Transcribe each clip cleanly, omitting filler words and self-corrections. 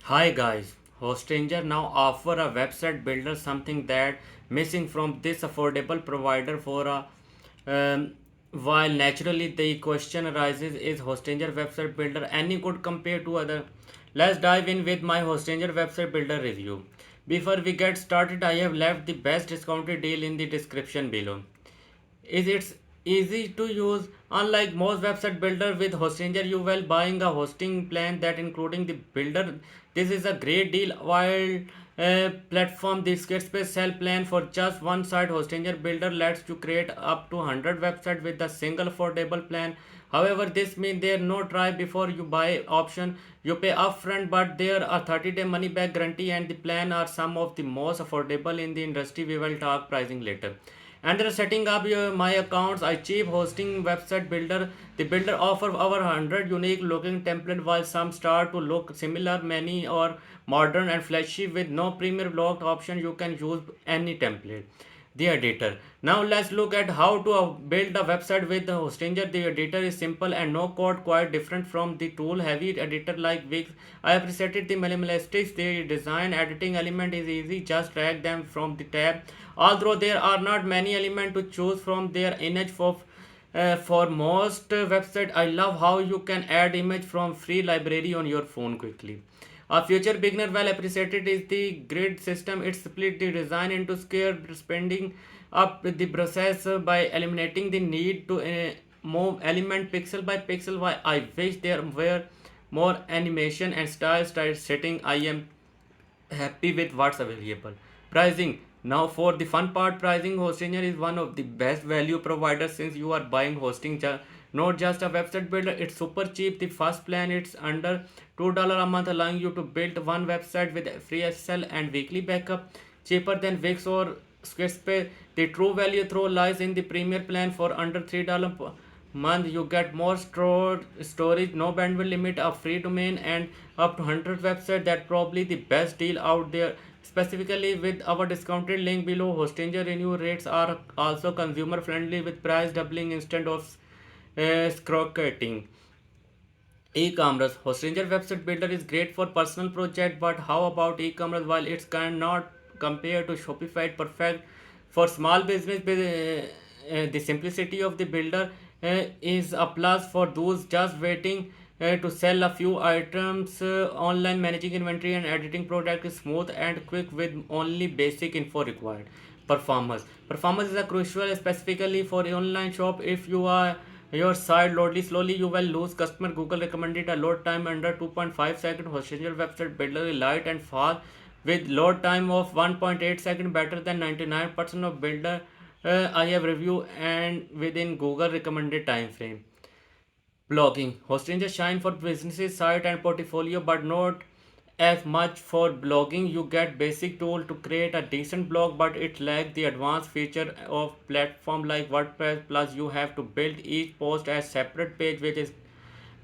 Hi guys, Hostinger now offer a website builder, something that missing from this affordable provider for a while naturally the question arises, is Hostinger website builder any good compared to other? Let's dive in with my Hostinger website builder review. Before we get started, I have left the best discounted deal in the description below. Is it's easy to use. Unlike most website builder with Hostinger, you will buying a hosting plan that including the builder. This is a great deal. While platform the Squarespace sell plan for just one site, Hostinger builder lets you create up to 100 website with a single affordable plan. However, this means there no try before you buy option. You pay upfront, but there are 30-day money back guarantee, and the plan are some of the most affordable in the industry. We will talk pricing later. Under setting up my accounts, I cheap hosting website builder. The builder offer over 100 unique looking template, while some start to look similar. Many or modern and flashy with no premier blocked option. You can use any template. The editor. Now let's look at how to build a website with the Hostinger. The editor is simple and no code, quite different from the tool heavy editor like Wix. I appreciated the minimalistics. The design editing element is easy, just drag them from the tab. Although there are not many elements to choose from, their image for most website. I love how you can add image from free library on your phone quickly. A future beginner well appreciated is the grid system. It split the design into square, spending up the process by eliminating the need to move element pixel by pixel. Why I wish there were more animation and style setting. I am happy with what's available. Pricing. Now for the fun part, pricing. Hostinger is one of the best value providers since you are buying hosting not just a website builder. It's super cheap. The first plan it's under $2 a month, allowing you to build one website with free SSL and weekly backup, cheaper than Wix or Squarespace. The true value through lies in the premier plan for under $3 per month. You get more stored storage, no bandwidth limit, a free domain, and up to 100 websites. That probably the best deal out there. Specifically with our discounted link below, Hostinger renew rates are also consumer friendly with price doubling instead of skyrocketing. E-commerce. Hostinger website builder is great for personal project, but how about e-commerce? While it's cannot compare to Shopify, it's perfect for small business. The simplicity of the builder is a plus for those just waiting to sell a few items online. Managing inventory and editing product is smooth and quick with only basic info required. Performance is a crucial, specifically for online shop. If you are your site loadly slowly, you will lose customer. Google recommended a load time under 2.5 seconds. Hostinger website builder is light and fast with load time of 1.8 seconds, better than 99% of builder I have reviewed and within Google recommended time frame. Blogging. Hostinger shine for businesses, site and portfolio, but not as much for blogging. You get basic tool to create a decent blog, but it lacks the advanced feature of platform like WordPress. Plus, you have to build each post as separate page,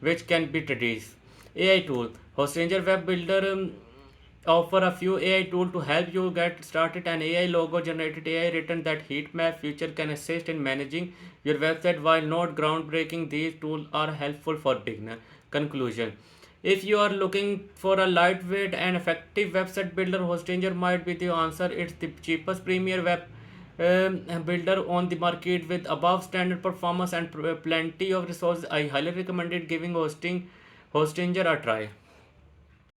which can be tedious. AI tool. Hostinger web builder offer a few AI tools to help you get started. An AI logo generated AI written that heat map feature can assist in managing your website. While not groundbreaking, these tools are helpful for beginner. Conclusion. If you are looking for a lightweight and effective website builder, Hostinger might be the answer. It's the cheapest premier web builder on the market with above standard performance and plenty of resources. I highly recommend it giving Hostinger a try.